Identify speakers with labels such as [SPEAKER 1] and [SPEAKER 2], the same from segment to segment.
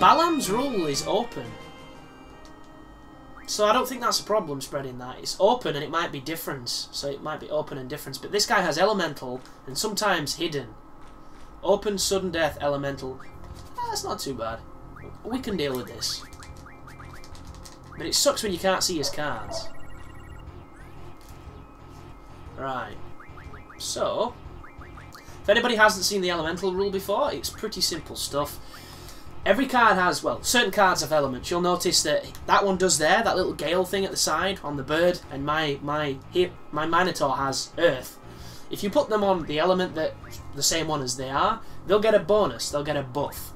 [SPEAKER 1] Balam's rule is open. So I don't think that's a problem spreading that. It's open and it might be difference. So it might be open and difference. But this guy has elemental and sometimes hidden. Open, sudden death, elemental. That's not too bad. We can deal with this. But it sucks when you can't see his cards. Right. So, if anybody hasn't seen the elemental rule before, it's pretty simple stuff. Every card has, well, certain cards have elements. You'll notice that that one does there, that little gale thing at the side on the bird, and my Minotaur has earth. If you put them on the element that the same one as they are, they'll get a bonus, they'll get a buff.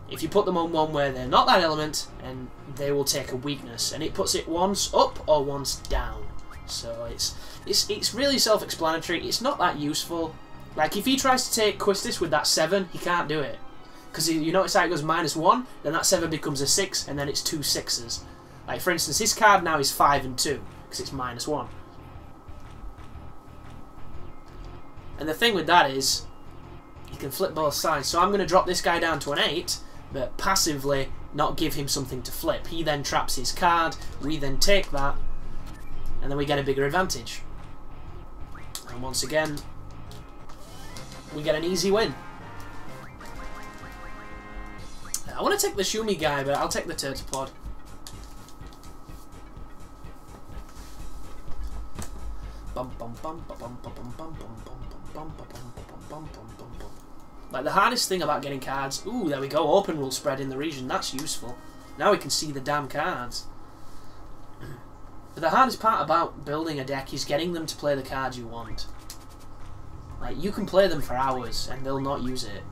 [SPEAKER 1] If you put them on one where they're not that element, and they will take a weakness, and it puts it once up or once down. So it's really self-explanatory. It's not that useful. Like if he tries to take Quistis with that 7, he can't do it. Because you notice how it goes -1, then that 7 becomes a 6, and then it's 2 6s. Like for instance, his card now is 5 and 2, because it's -1. And the thing with that is, you can flip both sides. So I'm going to drop this guy down to an 8, but passively not give him something to flip. He then traps his card, we then take that, and then we get a bigger advantage. And once again, we get an easy win. I want to take the Shumi guy, but I'll take the Turtlepod. Like the hardest thing about getting cards... Ooh, there we go. Open rule spread in the region. That's useful. Now we can see the damn cards. But the hardest part about building a deck is getting them to play the cards you want. Like, you can play them for hours and they'll not use it.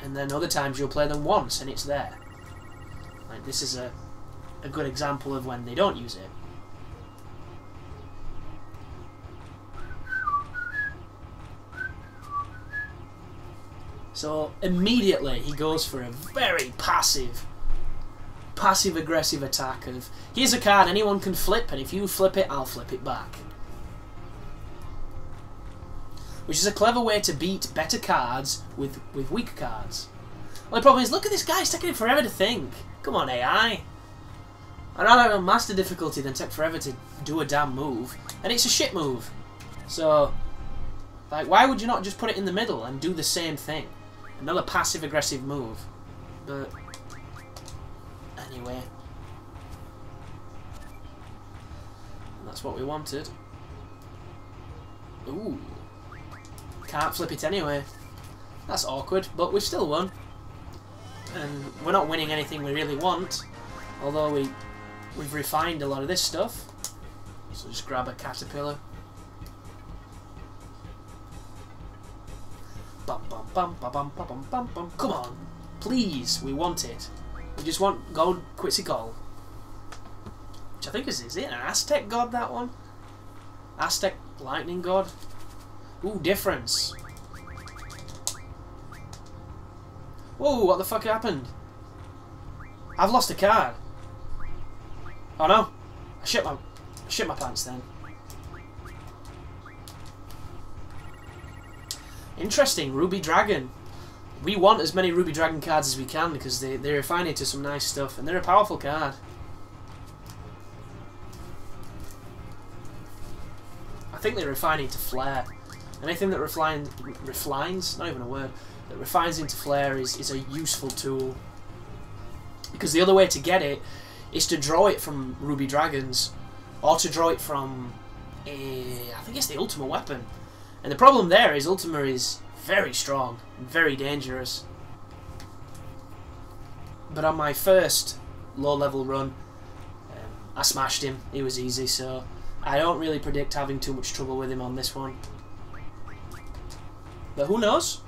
[SPEAKER 1] And then other times you'll play them once and it's there. Like, this is a good example of when they don't use it. So, immediately he goes for a very passive-aggressive attack of, here's a card anyone can flip, and if you flip it, I'll flip it back. Which is a clever way to beat better cards with weaker cards. Well, the problem is, look at this guy, he's taking forever to think. Come on, AI. I'd rather have a master difficulty than take forever to do a damn move. And it's a shit move. So, like, why would you not just put it in the middle and do the same thing? Another passive-aggressive move. But, anyway. That's what we wanted. Ooh. Can't flip it anyway. That's awkward, but we still won. And we're not winning anything we really want, although we've refined a lot of this stuff. So just grab a caterpillar. Bum bum bum bum bum bum bum bum. Come on, please, we want it. We just want gold Quetzacoatl, which I think is it an Aztec god, that one? Aztec lightning god. Ooh, difference. Whoa, what the fuck happened? I've lost a card. Oh no. I shit my pants then. Interesting, Ruby Dragon. We want as many Ruby Dragon cards as we can because they refine it to some nice stuff, and they're a powerful card. I think they refine it to Flare. Anything that refines, not even a word, that refines into Flare is a useful tool. Because the other way to get it is to draw it from Ruby Dragons, or to draw it from, I think it's the Ultima weapon. And the problem there is Ultima is very strong, and very dangerous. But on my first low-level run, I smashed him. It was easy, so I don't really predict having too much trouble with him on this one. But who knows?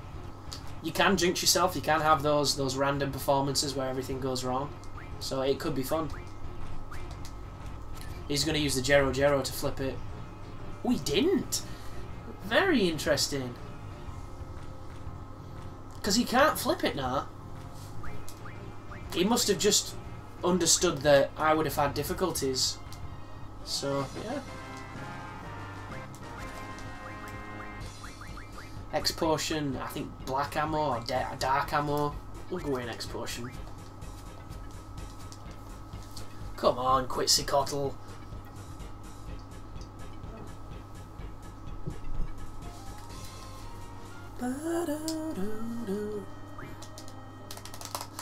[SPEAKER 1] You can jinx yourself, you can have those random performances where everything goes wrong. So it could be fun. He's going to use the Jero to flip it. Oh, he didn't! Very interesting. Because he can't flip it now. He must have just understood that I would have had difficulties. So, yeah. X potion, I think black ammo or dark ammo. We'll go in X potion. Come on, Quetzacoatl. I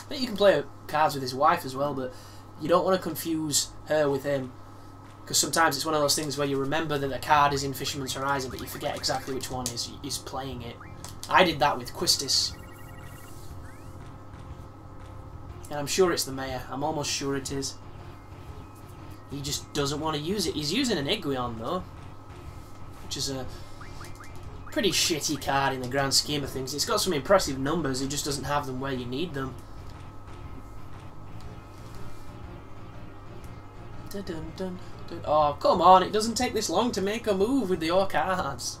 [SPEAKER 1] think you can play cards with his wife as well, but you don't want to confuse her with him. Because sometimes it's one of those things where you remember that the card is in Fisherman's Horizon, but you forget exactly which one is playing it. I did that with Quistis. And I'm sure it's the mayor. I'm almost sure it is. He just doesn't want to use it. He's using an Iguion though, which is a pretty shitty card in the grand scheme of things. It's got some impressive numbers, it just doesn't have them where you need them. Dun, dun, dun, dun. Oh, come on, it doesn't take this long to make a move with your cards.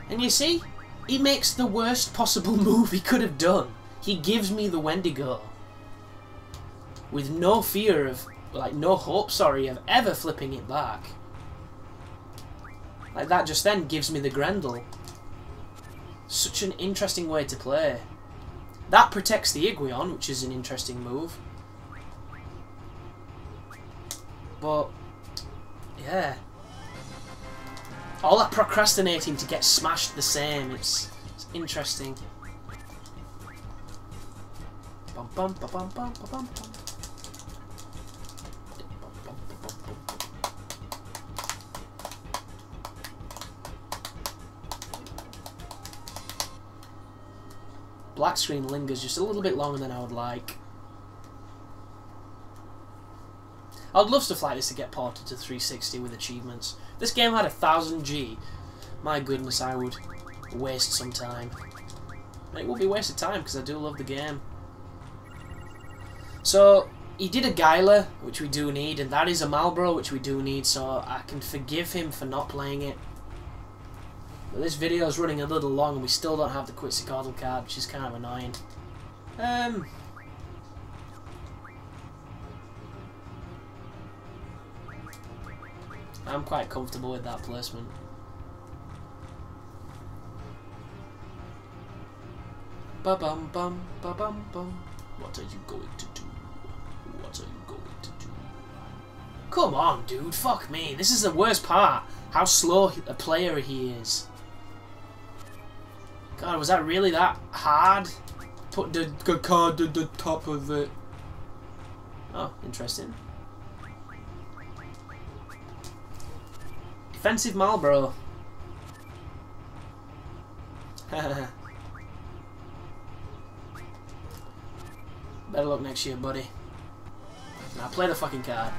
[SPEAKER 1] And you see, he makes the worst possible move he could have done. He gives me the Wendigo. With no fear of, like, no hope, sorry, of ever flipping it back. Like, that just then gives me the Grendel. Such an interesting way to play. That protects the Iguion, which is an interesting move. But, yeah. All that procrastinating to get smashed the same, it's interesting. Bum, bum, ba, bum, bum, ba, bum, bum. Black screen lingers just a little bit longer than I would like. I'd love stuff like this to get ported to 360 with achievements. If this game had 1000G, my goodness, I would waste some time. And it would be a waste of time because I do love the game. So, he did a Guyler, which we do need, and that is a Malboro, which we do need, so I can forgive him for not playing it. But this video is running a little long and we still don't have the Quetzacoatl card, which is kind of annoying. I'm quite comfortable with that placement. Ba-bum bum, ba-bum bum. What are you going to do? What are you going to do? Come on, dude, fuck me. This is the worst part. How slow a player he is. God, was that really that hard? Put the card at the top of it. Oh, interesting. Defensive Malboro. Better luck next year, buddy. Now play the fucking card.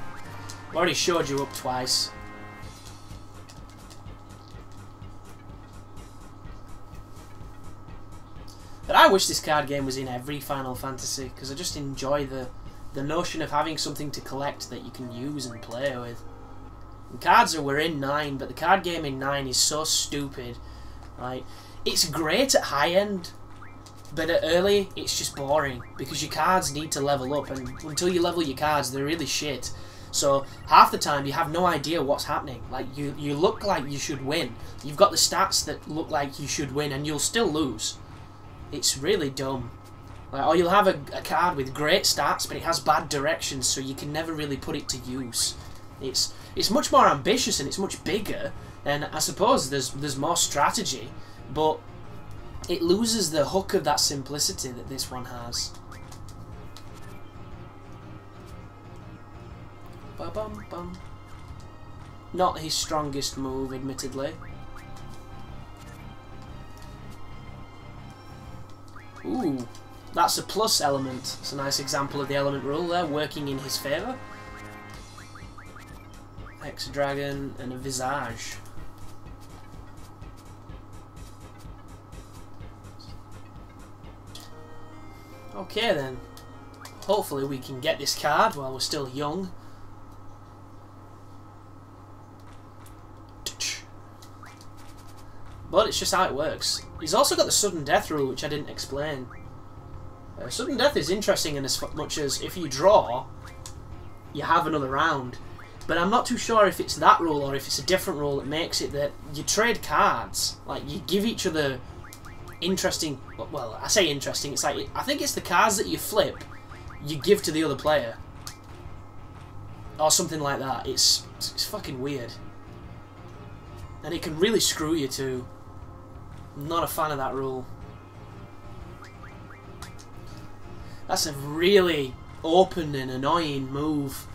[SPEAKER 1] I've already showed you up twice. But I wish this card game was in every Final Fantasy, because I just enjoy the notion of having something to collect that you can use and play with. And cards were in 9, but the card game in 9 is so stupid. Like, it's great at high end, but at early it's just boring, because your cards need to level up, and until you level your cards they're really shit. So half the time you have no idea what's happening. Like, you look like you should win. You've got the stats that look like you should win and you'll still lose. It's really dumb. Like, or you'll have a card with great stats, but it has bad directions, so you can never really put it to use. It's much more ambitious and it's much bigger, and I suppose there's more strategy, but it loses the hook of that simplicity that this one has. Ba-bum-bum. Not his strongest move, admittedly. Ooh, that's a plus element. It's a nice example of the element rule there, working in his favour. Hex-Dragon and a Visage. Okay then. Hopefully we can get this card while we're still young. But it's just how it works. He's also got the sudden death rule, which I didn't explain. Sudden death is interesting in as much as if you draw, you have another round. But I'm not too sure if it's that rule or if it's a different rule that makes it that you trade cards. Like, you give each other interesting... Well, I say interesting, it's like... I think it's the cards that you flip, you give to the other player. Or something like that. It's fucking weird. And it can really screw you too. I'm not a fan of that rule. That's a really open and annoying move.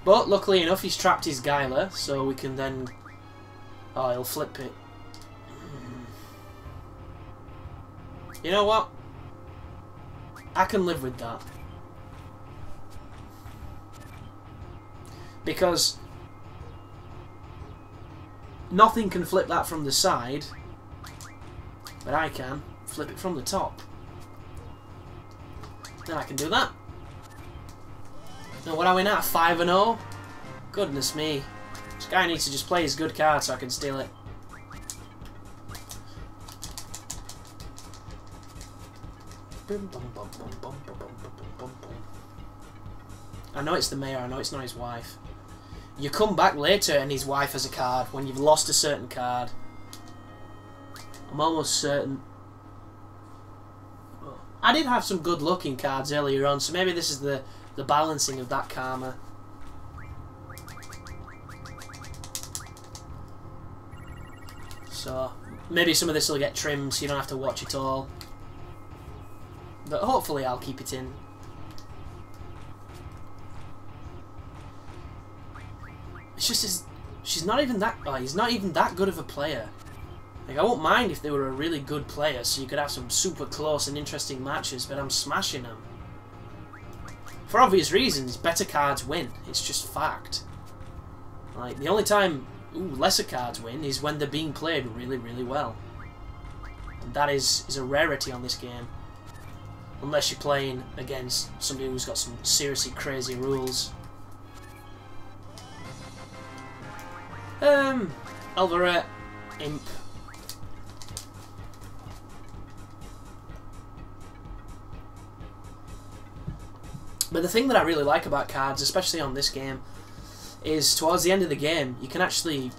[SPEAKER 1] But luckily enough, he's trapped his Guyler, so we can then... Oh, he'll flip it. You know what? I can live with that. Because nothing can flip that from the side, but I can flip it from the top. Then I can do that. Now what are we now? 5-0? Goodness me. This guy needs to just play his good card so I can steal it. I know it's the mayor, I know it's not his wife. You come back later and his wife has a card when you've lost a certain card. I'm almost certain. I did have some good looking cards earlier on, so maybe this is the balancing of that karma. So maybe some of this will get trimmed so you don't have to watch it all. But hopefully I'll keep it in. It's just she's not even that. Oh, he's not even that good of a player. Like, I won't mind if they were a really good player, so you could have some super close and interesting matches. But I'm smashing them for obvious reasons. Better cards win. It's just fact. Like, the only time lesser cards win is when they're being played really, really well, and that is a rarity on this game. Unless you're playing against somebody who's got some seriously crazy rules. Alvarez, Imp. But the thing that I really like about cards, especially on this game, is towards the end of the game, you can actually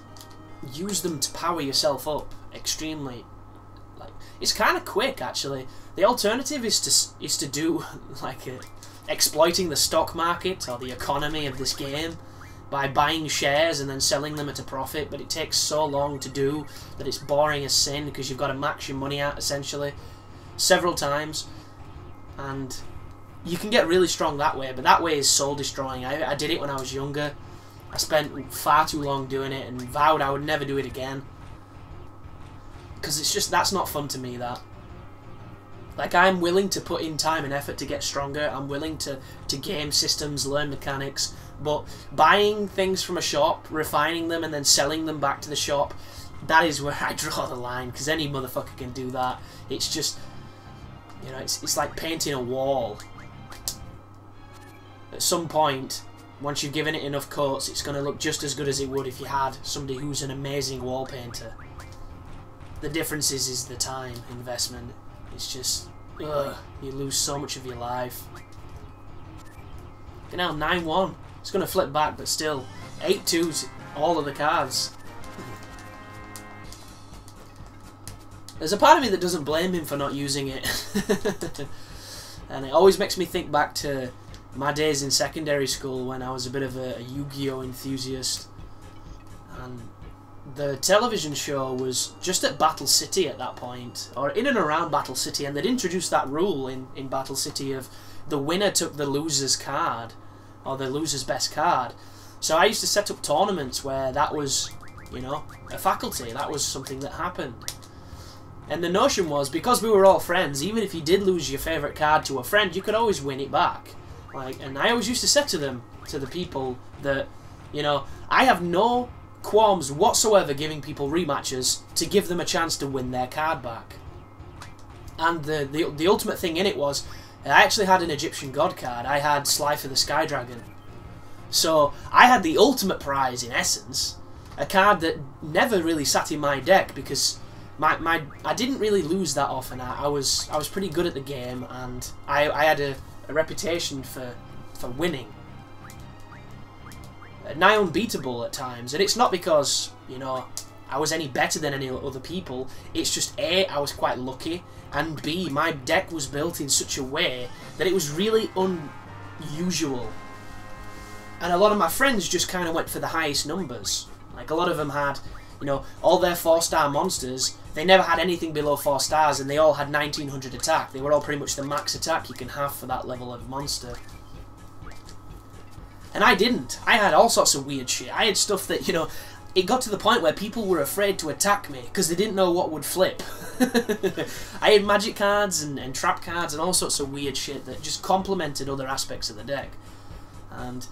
[SPEAKER 1] use them to power yourself up extremely. Like, it's kind of quick, actually. The alternative is to do like exploiting the stock market or the economy of this game by buying shares and then selling them at a profit, but it takes so long to do that it's boring as sin because you've got to max your money out essentially several times, and you can get really strong that way, but that way is soul destroying. I did it when I was younger. I spent far too long doing it and vowed I would never do it again because it's just, that's not fun to me. That, like, I'm willing to put in time and effort to get stronger. I'm willing to game systems, learn mechanics, but buying things from a shop, refining them, and then selling them back to the shop, that is where I draw the line, because any motherfucker can do that. It's just, you know, it's like painting a wall. At some point, once you've given it enough coats, it's going to look just as good as it would if you had somebody who's an amazing wall painter. The difference is the time investment. It's just, ugh, you lose so much of your life. Okay, now 9-1. It's going to flip back, but still, 8-2's all of the cards. There's a part of me that doesn't blame him for not using it. And it always makes me think back to my days in secondary school when I was a bit of a Yu-Gi-Oh enthusiast. And the television show was just at Battle City at that point, or in and around Battle City, and they'd introduced that rule in Battle City of the winner took the loser's card, or the loser's best card. So I used to set up tournaments where that was, you know, a faculty. That was something that happened. And the notion was, because we were all friends, even if you did lose your favourite card to a friend, you could always win it back. Like, and I always used to say to them, to the people, that, you know, I have no qualms whatsoever giving people rematches to give them a chance to win their card back. And the ultimate thing in it was, I actually had an Egyptian god card. I had Slifer the Sky Dragon. So I had the ultimate prize in essence, a card that never really sat in my deck because I didn't really lose that often. I was pretty good at the game, and I had a reputation for winning. nigh unbeatable at times. And it's not because, you know, I was any better than any other people. It's just A, I was quite lucky, and B, my deck was built in such a way that it was really unusual. And a lot of my friends just kind of went for the highest numbers. Like, a lot of them had, you know, all their 4-star monsters. They never had anything below 4 stars, and they all had 1900 attack. They were all pretty much the max attack you can have for that level of monster. And I didn't. I had all sorts of weird shit. I had stuff that, you know, it got to the point where people were afraid to attack me because they didn't know what would flip. I had magic cards and trap cards and all sorts of weird shit that just complemented other aspects of the deck. And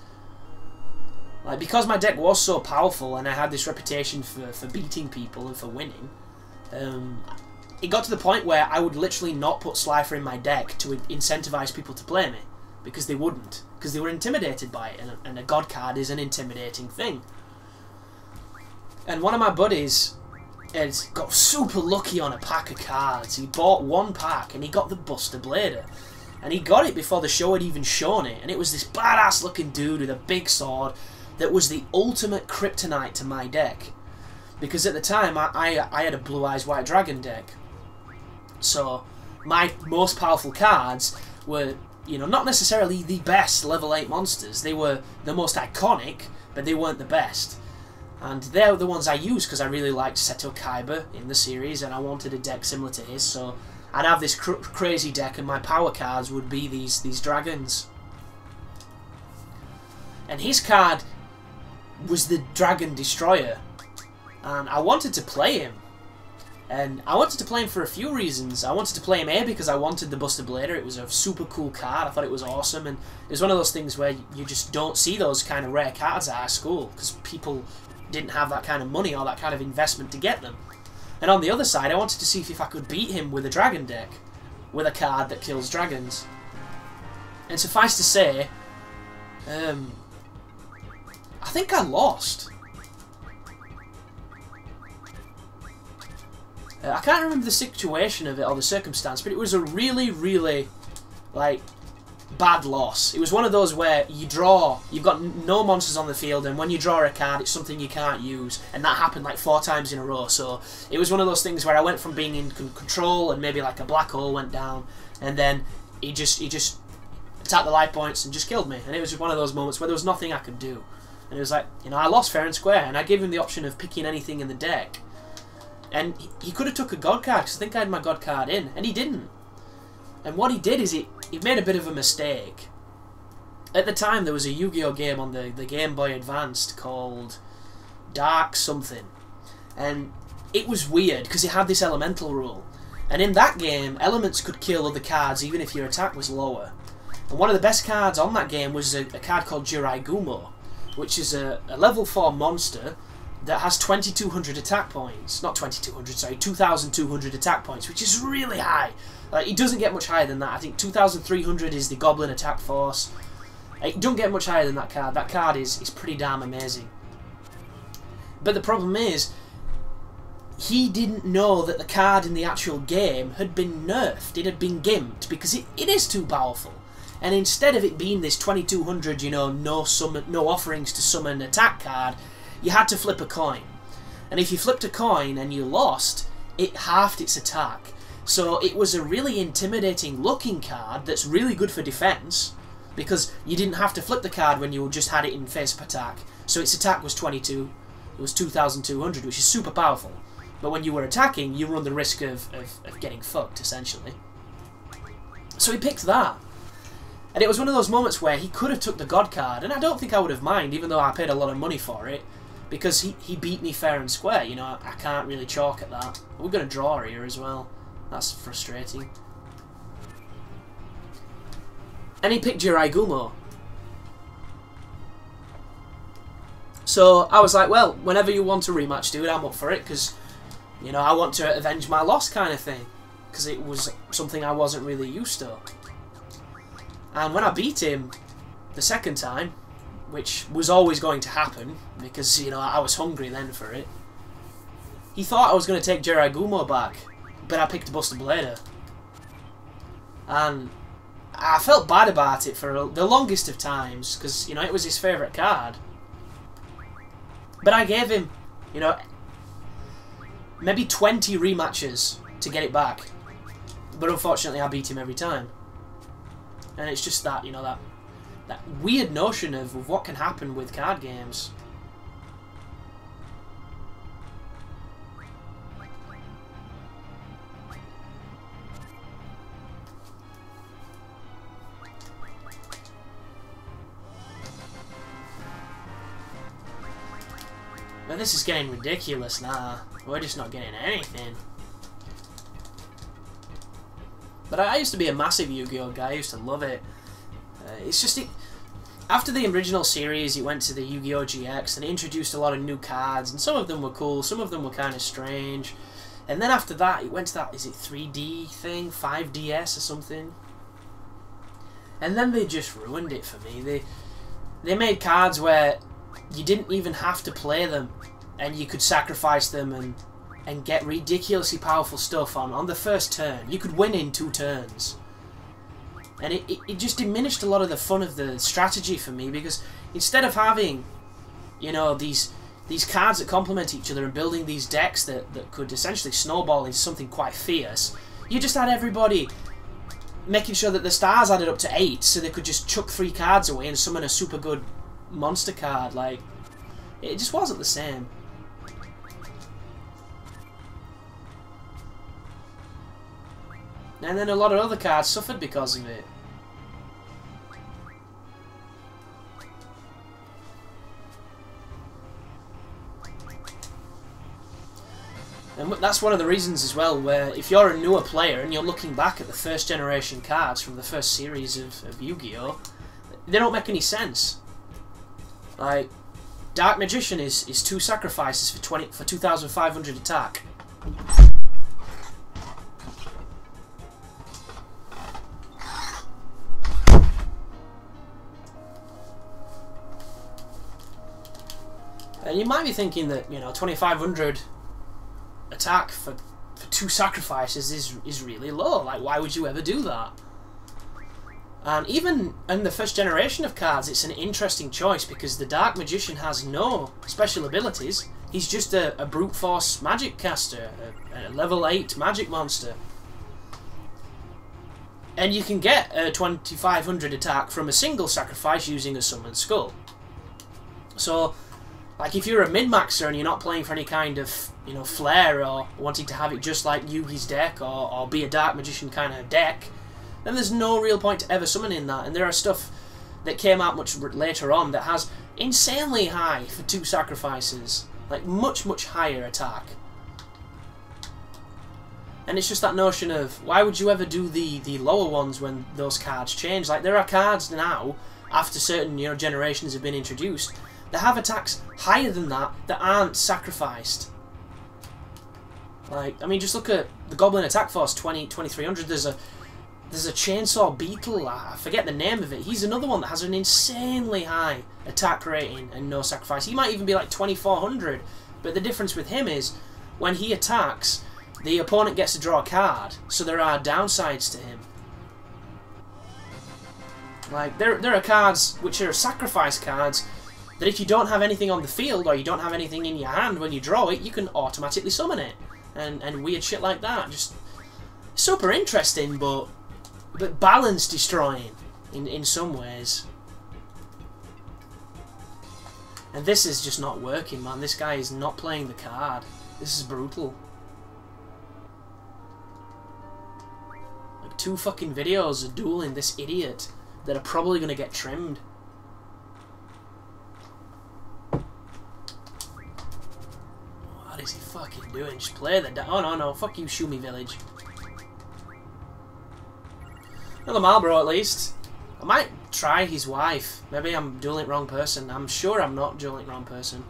[SPEAKER 1] like, because my deck was so powerful and I had this reputation for beating people and for winning, it got to the point where I would literally not put Slifer in my deck to incentivize people to play me, because they wouldn't, because they were intimidated by it, and a god card is an intimidating thing. And one of my buddies has got super lucky on a pack of cards. He bought one pack and he got the Buster Blader. And he got it before the show had even shown it, and it was this badass looking dude with a big sword that was the ultimate kryptonite to my deck. Because at the time, I had a Blue Eyes White Dragon deck. So, my most powerful cards were, you know, not necessarily the best level 8 monsters. They were the most iconic, but they weren't the best. And they're the ones I used because I really liked Seto Kaiba in the series, and I wanted a deck similar to his, so I'd have this crazy deck, and my power cards would be these dragons. And his card was the Dragon Destroyer, and I wanted to play him. And I wanted to play him for a few reasons. I wanted to play him A, because I wanted the Buster Blader. It was a super cool card. I thought it was awesome, and it was one of those things where you just don't see those kind of rare cards at our school, because people didn't have that kind of money or that kind of investment to get them. And on the other side, I wanted to see if I could beat him with a dragon deck, with a card that kills dragons. And suffice to say, I think I lost. I can't remember the situation of it or the circumstance, but it was a really, really, like, bad loss. It was one of those where you've got no monsters on the field, and when you draw a card, it's something you can't use, and that happened like 4 times in a row. So it was one of those things where I went from being in control, and maybe like a black hole went down, and then he just attacked the life points and just killed me. And it was just one of those moments where there was nothing I could do, and it was like, you know, I lost fair and square, and I gave him the option of picking anything in the deck, and he could have took a god card, because I think I had my god card in, and he didn't. And what he did is he made a bit of a mistake. At the time, there was a Yu-Gi-Oh game on the Game Boy Advanced called Dark something, and it was weird because it had this elemental rule, and in that game, elements could kill other cards even if your attack was lower. And one of the best cards on that game was a card called Jirai Gumo, which is a level 4 monster that has 2200 attack points. Not 2200, sorry, 2200 attack points, which is really high. It doesn't get much higher than that. I think 2300 is the Goblin attack force. It don't get much higher than that card. That card is pretty damn amazing. But the problem is, he didn't know that the card in the actual game had been nerfed. It had been gimped, because it is too powerful. And instead of it being this 2200, you know, no offerings to summon attack card, you had to flip a coin. And if you flipped a coin and you lost, it halved its attack. So it was a really intimidating looking card that's really good for defense, because you didn't have to flip the card when you just had it in face-up attack. So its attack was 22, it was 2200, which is super powerful. But when you were attacking, you run the risk of getting fucked, essentially. So he picked that. And it was one of those moments where he could have took the god card, and I don't think I would have minded, even though I paid a lot of money for it, because he beat me fair and square. You know, I can't really chalk at that. We're going to draw here as well. That's frustrating. And he picked Jirai Gumo. So I was like, well, whenever you want a rematch, dude, I'm up for it, because, you know, I want to avenge my loss kind of thing, because it was something I wasn't really used to. And when I beat him the second time, which was always going to happen, because, you know, I was hungry then for it, he thought I was going to take Jirai Gumo back, but I picked Buster Blader. And I felt bad about it for the longest of times, because, you know, it was his favourite card. But I gave him, you know, maybe 20 rematches to get it back. But unfortunately I beat him every time. And it's just that, you know, that weird notion of what can happen with card games. But this is getting ridiculous now. We're just not getting anything. But I used to be a massive Yu-Gi-Oh guy. I used to love it. It's just... After the original series, it went to the Yu-Gi-Oh! GX and it introduced a lot of new cards. And some of them were cool, some of them were kind of strange. And then after that, it went to that, is it 3D thing? 5DS or something? And then they just ruined it for me. They made cards where you didn't even have to play them. And you could sacrifice them and get ridiculously powerful stuff on the first turn. You could win in 2 turns. And it just diminished a lot of the fun of the strategy for me, because instead of having, you know, these cards that complement each other and building these decks that could essentially snowball into something quite fierce, you just had everybody making sure that the stars added up to 8 so they could just chuck 3 cards away and summon a super good monster card. Like, it just wasn't the same. And then a lot of other cards suffered because of it. And that's one of the reasons as well, where if you're a newer player and you're looking back at the first generation cards from the first series of Yu-Gi-Oh!, they don't make any sense. Like, Dark Magician is 2 sacrifices for 2,500 attack. And you might be thinking that, you know, 2,500 attack for 2 sacrifices is really low. Like, why would you ever do that? And even in the first generation of cards, it's an interesting choice, because the Dark Magician has no special abilities. He's just a brute force magic caster, a level 8 magic monster. And you can get a 2,500 attack from a single sacrifice using a summoned skull. So, like, if you're a min-maxer and you're not playing for any kind of, you know, flair, or wanting to have it just like Yugi's deck, or be a Dark Magician kind of deck, then there's no real point to ever summoning that. And there are stuff that came out much later on that has insanely high for 2 sacrifices. Like, much, much higher attack. And it's just that notion of, why would you ever do the lower ones when those cards change? Like, there are cards now, after certain, you know, generations have been introduced, that have attacks higher than that aren't sacrificed. Like, I mean, just look at the Goblin Attack Force 2300. There's a Chainsaw Beetle, I forget the name of it. He's another one that has an insanely high attack rating and no sacrifice. He might even be like 2,400, but the difference with him is, when he attacks, the opponent gets to draw a card, so there are downsides to him. Like, there are cards which are sacrifice cards that if you don't have anything on the field, or you don't have anything in your hand when you draw it, you can automatically summon it. And weird shit like that. Just super interesting, but balance destroying in some ways. And this is just not working, man. This guy is not playing the card. This is brutal. Like, 2 fucking videos of dueling this idiot that are probably going to get trimmed. What is he fucking doing? Just play the... Oh, no. Fuck you, Shumi Village. Another Marlboro, at least. I might try his wife. Maybe I'm dueling wrong person. I'm sure I'm not dueling wrong person.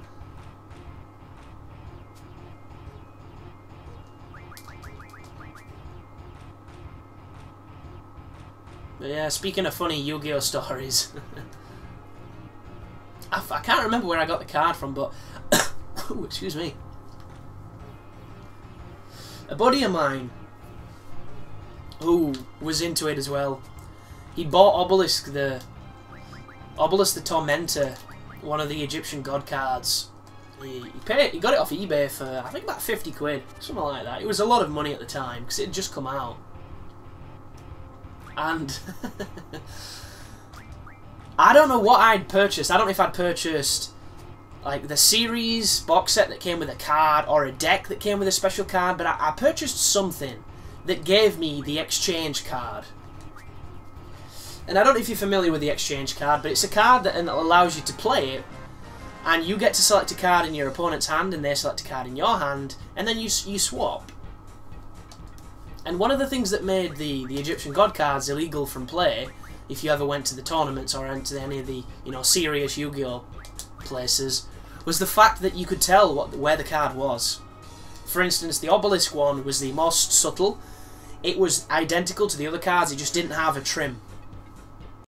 [SPEAKER 1] But yeah, speaking of funny Yu-Gi-Oh! Stories. I can't remember where I got the card from, but... Ooh, excuse me. A buddy of mine who was into it as well, he bought Obelisk the Tormentor, one of the Egyptian god cards, He got it off eBay for, I think, about 50 quid, something like that. It was a lot of money at the time, because it had just come out. And I don't know what I'd purchased. I don't know if I'd purchased like the series box set that came with a card, or a deck that came with a special card, but I purchased something that gave me the exchange card. And I don't know if you're familiar with the exchange card, but it's a card that allows you to play it, and you get to select a card in your opponent's hand, and they select a card in your hand, and then you swap. And one of the things that made the Egyptian God cards illegal from play, if you ever went to the tournaments or into any of the, you know, serious Yu-Gi-Oh places, was the fact that you could tell where the card was. For instance, the obelisk one was the most subtle. It was identical to the other cards, it just didn't have a trim.